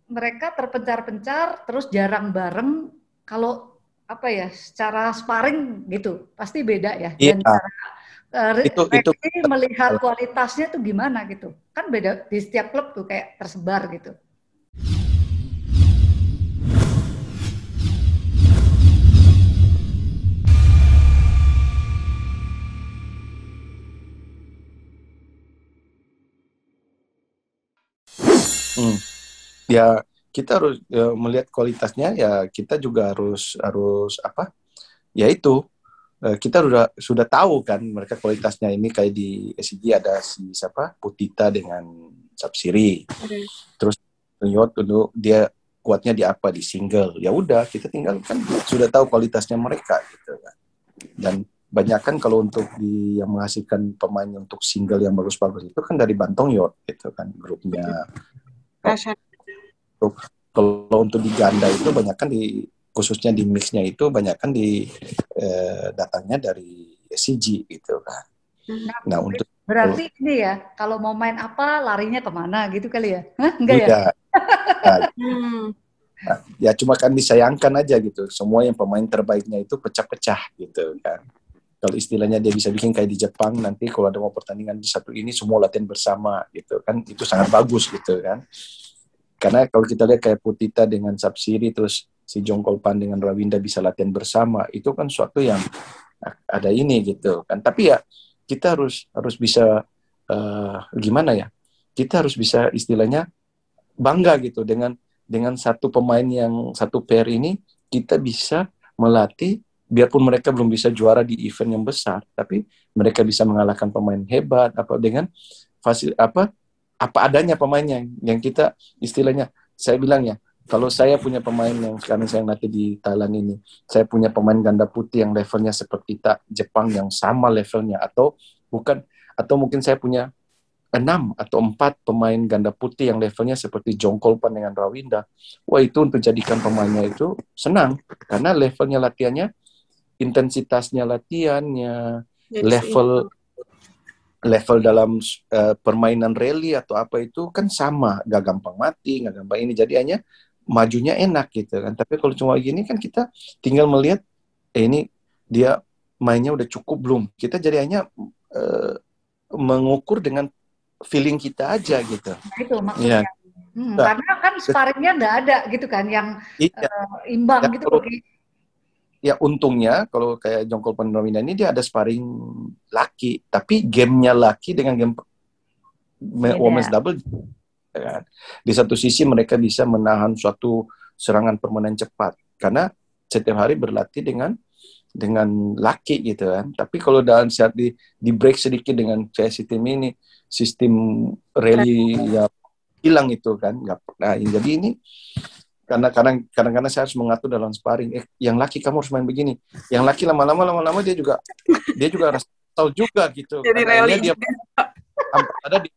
mereka terpencar-pencar, terus jarang bareng. Kalau apa ya, secara sparring gitu, pasti beda ya. Dan Iya, cara itu Reksi melihat kualitasnya tuh gimana gitu. Kan beda di setiap klub tuh kayak tersebar gitu. hmm, ya kita harus melihat kualitasnya, ya kita juga harus harus apa? Ya itu kita sudah tahu kan mereka kualitasnya ini kayak di SCG ada si siapa Putita dengan Sapsiri, terus Yot dulu dia kuatnya di apa di single, ya udah kita tinggal kan sudah tahu kualitasnya mereka gitu kan. Dan banyak kan kalau untuk yang menghasilkan pemain untuk single yang bagus-bagus itu kan dari Bantong Yot gitu kan grupnya. Untuk, kalau untuk di ganda itu banyak kan di khususnya di mixnya itu banyak kan di datangnya dari SCG gitu kan. Nah, Nah untuk berarti ini ya, kalau mau main apa, larinya kemana gitu kali ya? Hah, enggak ya? iya, ya cuma kan disayangkan aja gitu. Semua yang pemain terbaiknya itu pecah-pecah gitu kan. Kalau istilahnya dia bisa bikin kayak di Jepang, nanti kalau ada mau pertandingan di satu ini semua latihan bersama gitu kan, itu sangat bagus gitu kan. Karena kalau kita lihat kayak Putita dengan Sapsiri terus si Jongkolpan dengan Rawinda bisa latihan bersama, itu kan suatu yang ada ini gitu kan. Tapi ya kita harus bisa gimana ya? Kita harus bisa istilahnya bangga gitu dengan satu pemain yang satu pair ini kita bisa melatih, biarpun mereka belum bisa juara di event yang besar, tapi mereka bisa mengalahkan pemain hebat apa dengan fasil apa adanya pemainnya yang kita istilahnya, saya bilang ya, kalau saya punya pemain yang sekarang saya latih di Thailand ini, saya punya pemain ganda putih yang levelnya seperti Jepang yang sama levelnya, atau bukan, atau mungkin saya punya 6 atau 4 pemain ganda putih yang levelnya seperti Jongkolpan dengan Rawinda. Wah, itu untuk jadikan pemainnya itu senang karena levelnya latihannya, intensitasnya latihannya, level level dalam permainan rally atau apa itu kan sama, gak gampang mati, gak gampang ini, jadi hanya majunya enak gitu kan. Tapi kalau cuma gini kan kita tinggal melihat ini dia mainnya udah cukup belum, kita jadi hanya mengukur dengan feeling kita aja gitu. Nah itu Iya. maksudnya. Nah, Karena kan sparringnya nggak ada gitu kan, yang iya. imbang Ya, gitu kalau loh. ya untungnya kalau kayak Jongkol Pandrawinda ini dia ada sparring laki, tapi gamenya laki dengan game women's Beda. double kan. Di satu sisi mereka bisa menahan suatu serangan permainan cepat karena setiap hari berlatih dengan laki gitu kan. Tapi kalau dalam saat di break sedikit dengan kayak sistem rally ya hilang itu kan. Nah, jadi ini karena kadang-kadang saya harus mengatur dalam sparring. Yang laki kamu harus main begini. Yang laki lama-lama dia juga rasa tahu juga gitu. Jadi Kan akhirnya rally. dia ada di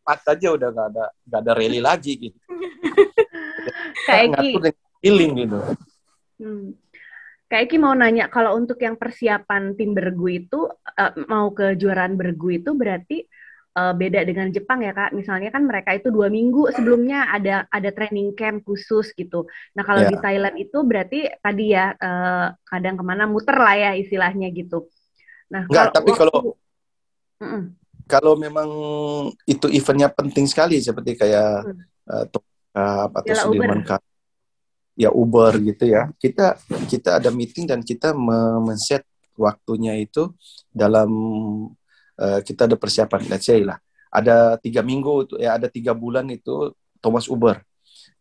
empat aja udah nggak ada rally lagi gitu. Kak Kita Eki, ngatur dengan healing gitu. Kak Eki mau nanya, kalau untuk yang persiapan tim bergu itu, mau kejuaraan bergu itu berarti beda dengan Jepang ya Kak? Misalnya kan mereka itu 2 minggu sebelumnya ada training camp khusus gitu. Nah kalau di Ya. Thailand itu berarti tadi ya kadang kemana muter lah ya istilahnya gitu. Nah Enggak, kalau tapi waktu kalau memang itu eventnya penting sekali seperti kayak Top Cup atau Piala Uber. Sudirman Cup, ya Uber gitu ya. Kita ada meeting dan kita men-set waktunya itu dalam kita ada persiapan, let's say lah. Ada 3 minggu, ya ada 3 bulan itu Thomas Uber.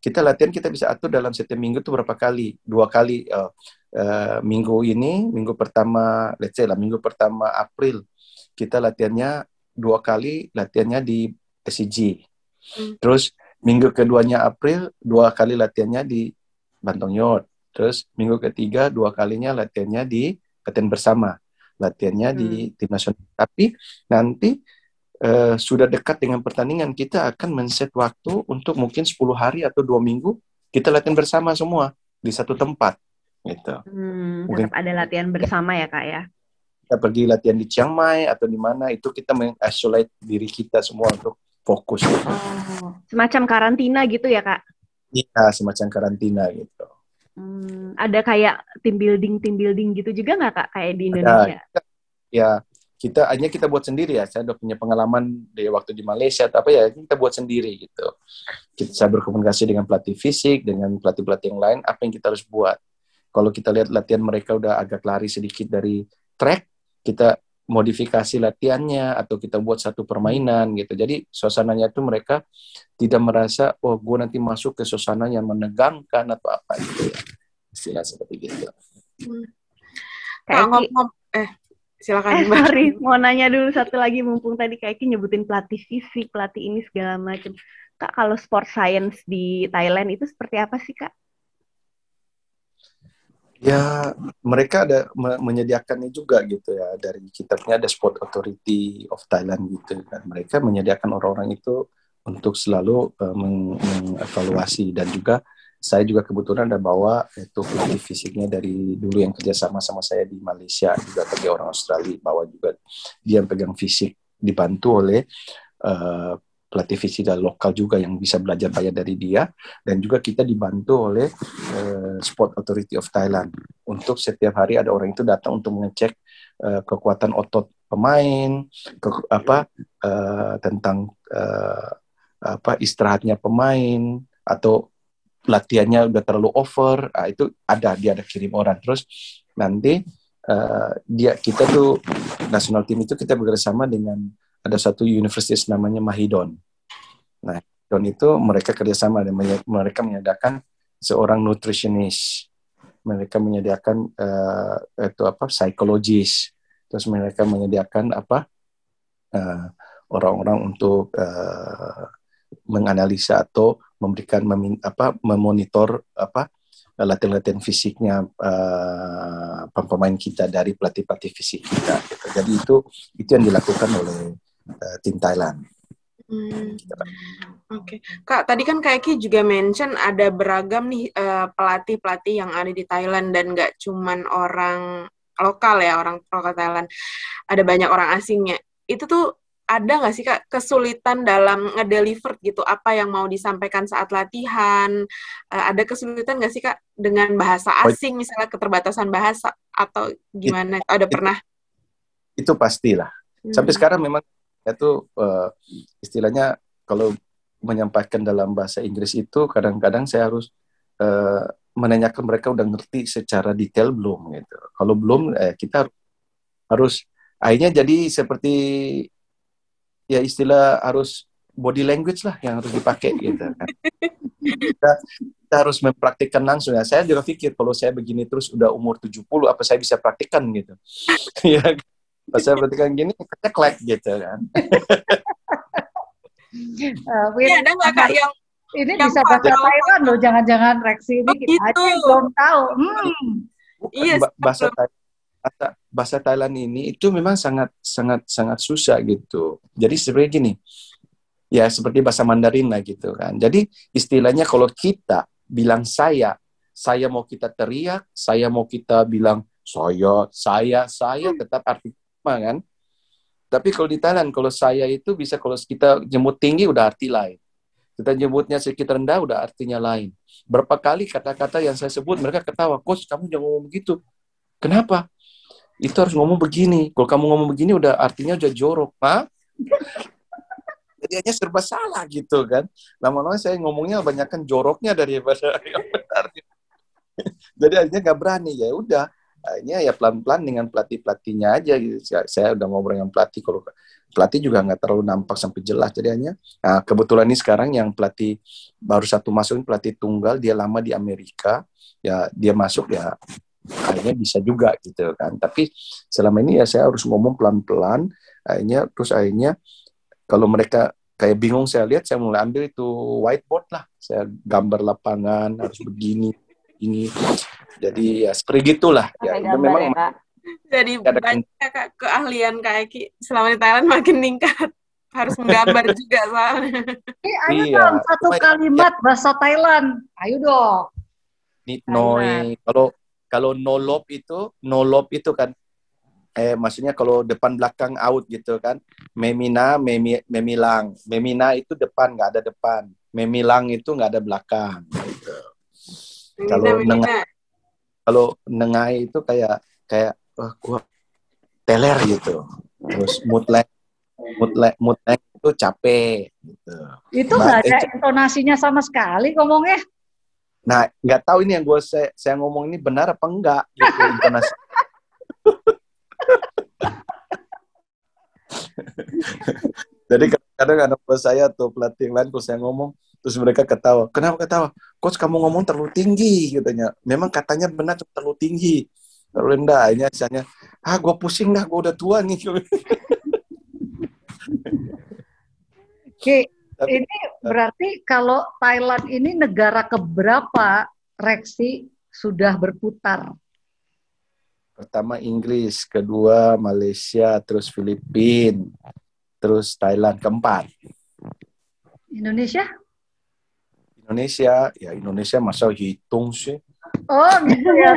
Kita latihan kita bisa atur dalam setiap minggu itu berapa kali, 2 kali. Minggu ini, minggu pertama, let's say lah, minggu pertama April kita latihannya 2 kali, latihannya di SCG. Terus minggu keduanya April 2 kali latihannya di Bantong Yot. Terus minggu ketiga 2 kalinya latihannya di latihan bersama, latihannya di tim nasional. Tapi nanti sudah dekat dengan pertandingan, kita akan men-set waktu untuk mungkin 10 hari atau 2 minggu kita latihan bersama semua di satu tempat gitu. Mungkin tetap ada latihan bersama ya Kak ya. kita pergi latihan di Chiang Mai atau di mana, itu kita mengisolate diri kita semua untuk fokus. Semacam karantina gitu ya Kak? Iya, semacam karantina gitu. Ada kayak team building gitu juga nggak Kak kayak di Ada Indonesia? ya, kita buat sendiri ya. Saya udah punya pengalaman di waktu di Malaysia atau apa ya, kita buat sendiri gitu. Saya berkomunikasi dengan pelatih fisik, dengan pelatih-pelatih yang lain, apa yang kita harus buat. Kalau kita lihat latihan mereka udah agak lari sedikit dari track, kita modifikasi latihannya atau kita buat satu permainan gitu. Jadi suasananya itu mereka tidak merasa, oh gue nanti masuk ke suasana yang menegangkan atau apa gitu ya. Istilah seperti gitu. Kayak ngomong, silakan. Sorry, mau nanya dulu satu lagi mumpung tadi Kak Eki nyebutin pelatih fisik, pelatih ini segala macam. Kak, kalau sport science di Thailand itu seperti apa sih Kak? Ya, mereka ada menyediakannya juga gitu ya. Dari kitabnya ada Sport Authority of Thailand gitu kan. Mereka menyediakan orang-orang itu untuk selalu mengevaluasi, dan juga saya juga kebetulan ada bawa itu pelatih fisiknya dari dulu yang kerjasama sama saya di Malaysia, juga bagi orang Australia, bawa juga dia yang pegang fisik, dibantu oleh pelatih fisik dari lokal juga yang bisa belajar banyak dari dia, dan juga kita dibantu oleh Sport Authority of Thailand untuk setiap hari ada orang itu datang untuk mengecek kekuatan otot pemain, tentang istirahatnya pemain atau latihannya udah terlalu over, itu dia ada kirim orang. Terus nanti kita tuh national team itu kita bekerjasama dengan ada satu universitas namanya Mahidol. Nah, Mahidol itu mereka kerjasama dan mereka menyediakan seorang nutritionist, mereka menyediakan psikologis, terus mereka menyediakan orang-orang untuk menganalisa atau memberikan memonitor latihan-latihan fisiknya pemain kita dari pelatih-pelatih fisik kita gitu. Jadi itu yang dilakukan oleh tim Thailand. Oke. Kak, tadi kan Kak Eki juga mention ada beragam nih pelatih-pelatih yang ada di Thailand, dan nggak cuman orang lokal ya, orang lokal Thailand. Ada banyak orang asingnya. Itu tuh ada nggak sih Kak kesulitan dalam ngedeliver gitu apa yang mau disampaikan saat latihan? Ada kesulitan nggak sih Kak dengan bahasa asing, misalnya keterbatasan bahasa atau gimana? Ada pernah? Itu pastilah. Sampai sekarang memang itu istilahnya kalau menyampaikan dalam bahasa Inggris itu kadang-kadang saya harus menanyakan mereka udah ngerti secara detail belum gitu. Kalau belum kita harus akhirnya jadi seperti ya istilah harus body language lah yang harus dipakai gitu kan. Kita harus mempraktikkan langsung ya. Saya juga pikir kalau saya begini terus udah umur 70 apa saya bisa praktikkan gitu. Ya, pas saya praktikkan gini keklek gitu kan. Ada nggak Kak yang ini bisa bahasa Taiwan loh, jangan-jangan Rexi ini kita aja yang belum tahu. Iya, bahasa Thailand ini itu memang sangat susah gitu. Jadi sebenarnya gini, ya seperti bahasa Mandarin lah gitu kan. Jadi istilahnya kalau kita bilang saya mau kita teriak, saya mau kita bilang saya tetap arti sama kan. Tapi kalau di Thailand, kalau saya itu bisa kalau kita jemput tinggi udah arti lain. Kita jemputnya sedikit rendah udah artinya lain. Berapa kali kata-kata yang saya sebut mereka ketawa, "Coach, kamu jangan ngomong begitu." Kenapa? Itu harus ngomong begini. Kalau kamu ngomong begini udah artinya udah jorok. Hah? Jadi hanya serba salah gitu kan. Lama-lama saya ngomongnya banyakkan joroknya daripada yang benar. Jadi akhirnya nggak berani. Ya udah. Akhirnya ya pelan-pelan dengan pelatih-pelatihnya aja gitu. Saya udah ngobrol dengan pelatih. Kalau pelatih juga nggak terlalu nampak sampai jelas. Jadi hanya kebetulan ini sekarang yang pelatih baru satu masuk, pelatih tunggal, dia lama di Amerika. Ya dia masuk ya akhirnya bisa juga gitu kan. Tapi selama ini ya saya harus ngomong pelan-pelan. Akhirnya kalau mereka kayak bingung saya lihat, saya mulai ambil itu whiteboard lah. Saya gambar lapangan harus begini, ini. Jadi ya seperti gitulah. Ya itu memang ya, Kak. Jadi banyak Kak keahlian Kak Eki selama di Thailand makin meningkat. Harus menggambar juga soalnya. Ayo dong satu kalimat bahasa Thailand. Ayo dong. Nitnoi. Kalau nolop itu kan maksudnya kalau depan belakang out gitu kan. Memina, memilang. Memina itu depan, nggak ada depan. memilang itu nggak ada belakang. Gitu. Menina. Kalau nengai itu kayak gua teler gitu. Terus mutlek itu capek gitu. Itu nggak ada intonasinya sama sekali ngomongnya. Nah, nggak tahu ini yang saya ngomong ini benar apa enggak gitu intonasi. Jadi kadang anak saya atau pelatih yang lain kalau saya ngomong, terus mereka ketawa. Kenapa ketawa? Coach, kamu ngomong terlalu tinggi katanya. Memang katanya benar terlalu tinggi. Terlalu rendah. Ini misalnya, gue pusing dah, gue udah tua nih. Oke, ini berarti kalau Thailand ini negara keberapa Reksi sudah berputar? Pertama Inggris, kedua Malaysia, terus Filipina, terus Thailand, keempat. Indonesia? Indonesia masa hitung sih. Oh gitu ya.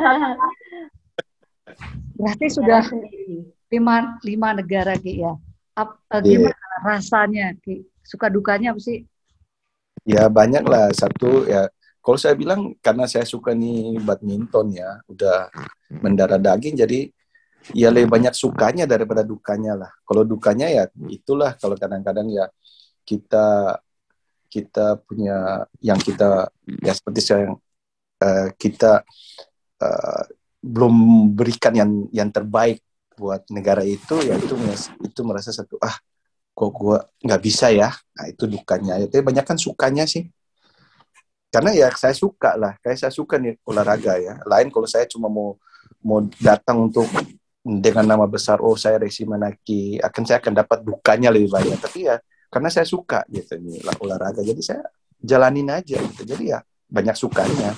Berarti sudah 5 negara Ki ya. Gimana rasanya Ki? Suka dukanya apa sih? Ya banyak lah. Satu ya, kalau saya bilang karena saya suka nih badminton ya, udah mendarah daging, jadi ya lebih banyak sukanya daripada dukanya lah. Kalau dukanya ya itulah, kalau kadang-kadang ya kita punya yang kita ya seperti saya kita belum berikan yang terbaik buat negara itu, ya itu merasa satu kok gue nggak bisa ya. Nah itu dukanya. Tapi banyak kan sukanya sih. Karena ya saya suka lah, kayak saya suka nih olahraga ya. Lain kalau saya cuma mau datang untuk dengan nama besar, saya Reksi Manaki, saya akan dapat dukanya lebih banyak. Tapi ya karena saya suka gitu nih olahraga, jadi saya jalanin aja gitu. Jadi ya banyak sukanya.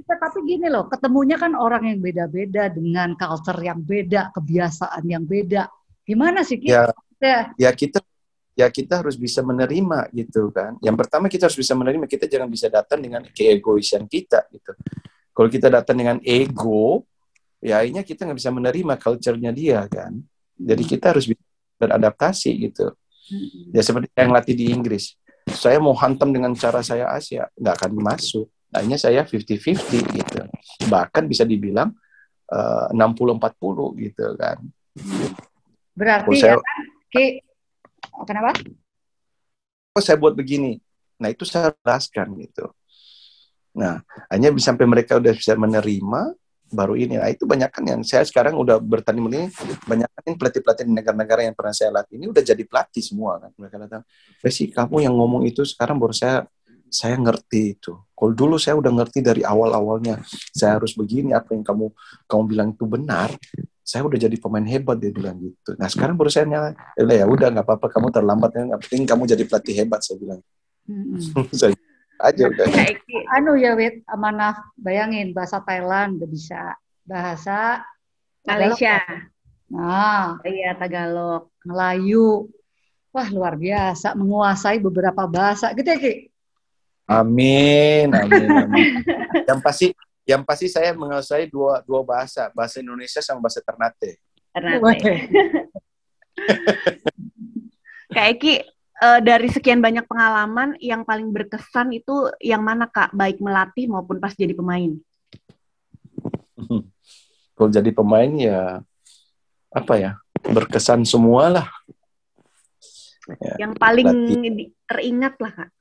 Tapi gini loh, ketemunya kan orang yang beda-beda dengan culture yang beda, kebiasaan yang beda. Gimana sih Ki? Ya kita harus bisa menerima gitu kan. Yang pertama kita harus bisa menerima, kita jangan bisa datang dengan keegoisan kita gitu. Kalau kita datang dengan ego, ya akhirnya kita nggak bisa menerima culture-nya dia kan. Jadi kita harus bisa beradaptasi gitu. Ya seperti yang latih di Inggris. Saya mau hantam dengan cara saya Asia, nggak akan masuk. Akhirnya saya 50-50 gitu. Bahkan bisa dibilang 60-40 gitu kan. Berarti ya kan, Ki, kenapa? Saya buat begini. Nah, itu saya jelaskan gitu. Nah, hanya sampai mereka udah bisa menerima, baru ini. Nah, itu banyak kan yang saya sekarang udah bertanding ini, banyak kan pelatih-pelatih di negara-negara yang pernah saya latih ini udah jadi pelatih semua kan. Mereka datang, Resi, kamu yang ngomong itu sekarang baru saya ngerti itu. Kalau dulu saya udah ngerti dari awal-awalnya, saya harus begini, apa yang kamu bilang itu benar. Saya udah jadi pemain hebat, dia bilang gitu. Nah sekarang baru saya nyala, ya udah nggak apa-apa, kamu terlambat ya, nggak penting kamu jadi pelatih hebat, saya bilang. Saya aja udah. Ya Wit, amanah, bayangin bahasa Thailand udah bisa, bahasa Malaysia. Nah, iya Tagalog, Melayu. Wah luar biasa, menguasai beberapa bahasa, gitu ya Ki? Amin. Yang pasti saya menguasai dua bahasa Indonesia sama bahasa Ternate. Kak Eki, dari sekian banyak pengalaman, yang paling berkesan itu yang mana Kak? Baik melatih maupun pas jadi pemain? Kalau jadi pemain ya, berkesan semua lah. Ya, yang paling teringat lah Kak.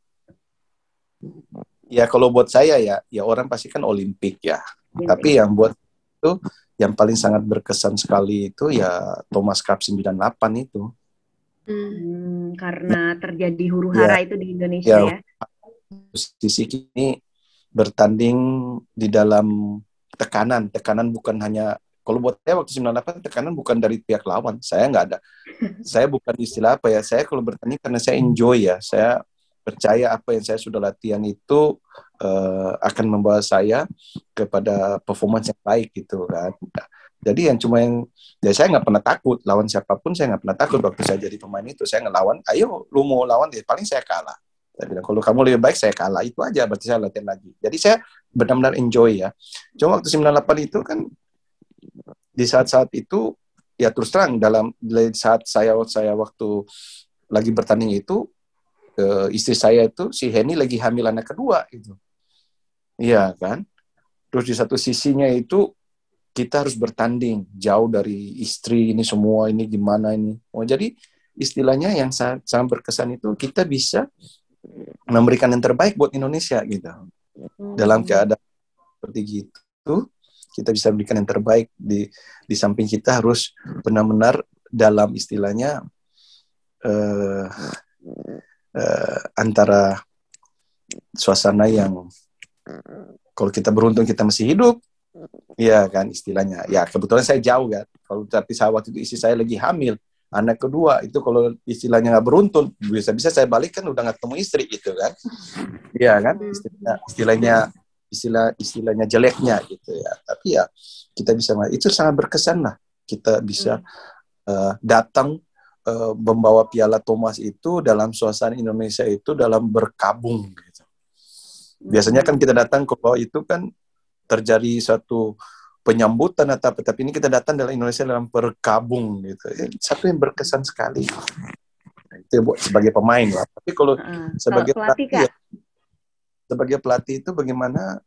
Ya kalau buat saya ya orang pasti kan Olimpik ya. Tapi yang buat itu yang paling sangat berkesan sekali itu ya Thomas Cup 98 itu. Karena terjadi huru-hara itu di Indonesia ya. Sisi ini bertanding di dalam tekanan bukan hanya, kalau buat saya waktu 98 tekanan bukan dari pihak lawan. Saya nggak ada. Saya bukan istilah saya kalau bertanding karena saya enjoy ya. Saya percaya apa yang saya sudah latihan itu akan membawa saya kepada performance yang baik gitu kan. Jadi saya nggak pernah takut lawan siapapun, saya nggak pernah takut waktu saya jadi pemain itu. Saya ngelawan, ayo lu mau lawan ya paling saya kalah. Saya bilang kalau kamu lebih baik saya kalah, itu aja berarti saya latihan lagi. Jadi saya benar-benar enjoy ya. Cuma waktu 98 itu kan di saat-saat itu ya terus terang dalam saat saya waktu lagi bertanding itu istri saya itu si Henny lagi hamil anak kedua itu. Iya kan? Terus di satu sisinya itu kita harus bertanding jauh dari istri ini semua ini gimana ini. Oh, jadi istilahnya yang sangat berkesan itu kita bisa memberikan yang terbaik buat Indonesia gitu. Dalam keadaan seperti gitu, kita bisa berikan yang terbaik di samping kita harus benar-benar dalam istilahnya antara suasana yang kalau kita beruntung kita masih hidup, ya kan istilahnya. Ya kebetulan saya jauh kan. Kalau tapi waktu itu istri saya lagi hamil, anak kedua itu kalau istilahnya nggak beruntun, bisa-bisa saya balik kan udah nggak ketemu istri gitu kan. Iya kan istilahnya jeleknya gitu ya. Tapi ya kita bisa itu sangat berkesan lah. Kita bisa datang membawa piala Thomas itu dalam suasana Indonesia itu dalam berkabung gitu. Biasanya kan kita datang ke bawah itu kan terjadi satu penyambutan atau apa, tapi ini kita datang dalam Indonesia dalam berkabung gitu. Satu yang berkesan sekali. Nah, itu buat sebagai pemain lah. Tapi kalau sebagai pelatih itu bagaimana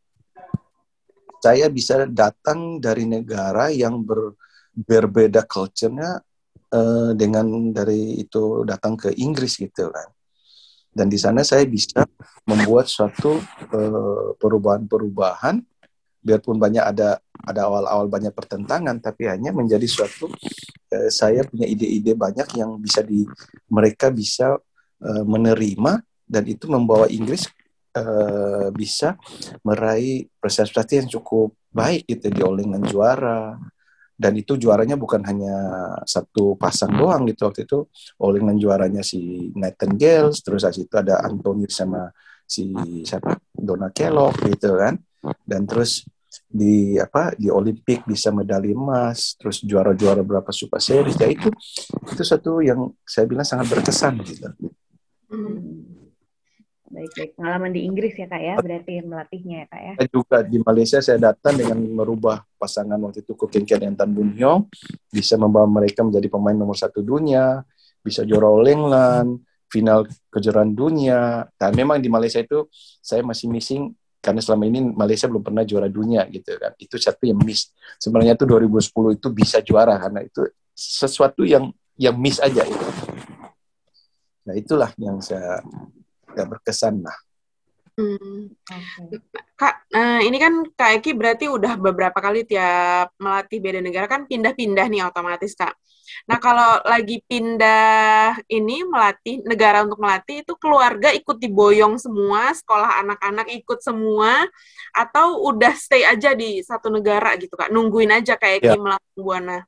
saya bisa datang dari negara yang berbeda culture-nya dengan dari itu datang ke Inggris gitu kan. Dan di sana saya bisa membuat suatu perubahan-perubahan, biarpun banyak ada awal-awal banyak pertentangan, tapi hanya menjadi suatu saya punya ide-ide banyak yang bisa mereka bisa menerima, dan itu membawa Inggris bisa meraih prestasi yang cukup baik gitu di All England juara. Dan itu juaranya bukan hanya satu pasang doang gitu. Waktu itu All England juaranya si Nightingale, terus habis itu ada Anthony sama si Donna Kellogg gitu kan. Dan terus di Olimpik bisa medali emas, terus juara-juara berapa Super Series. Ya itu satu yang saya bilang sangat berkesan gitu. Baik. Pengalaman di Inggris ya Kak ya, berarti melatihnya ya Kak ya. Juga di Malaysia saya datang dengan merubah pasangan waktu itu Kok Keng Kiat dan Tan Boon Hyong, bisa membawa mereka menjadi pemain nomor 1 dunia, bisa juara All England, final kejuaraan dunia. Dan memang di Malaysia itu saya masih missing, karena selama ini Malaysia belum pernah juara dunia gitu kan. Itu satu yang miss. Sebenarnya itu 2010 itu bisa juara, karena itu sesuatu yang miss aja itu. Nah itulah yang saya berkesan lah. Kak, ini kan Kak Eki berarti udah beberapa kali tiap melatih beda negara kan pindah-pindah nih otomatis Kak. Nah kalau lagi pindah ini melatih negara untuk melatih itu keluarga ikut diboyong semua, sekolah anak-anak ikut semua, atau udah stay aja di satu negara gitu Kak, nungguin aja Kak Eki melatih Buana.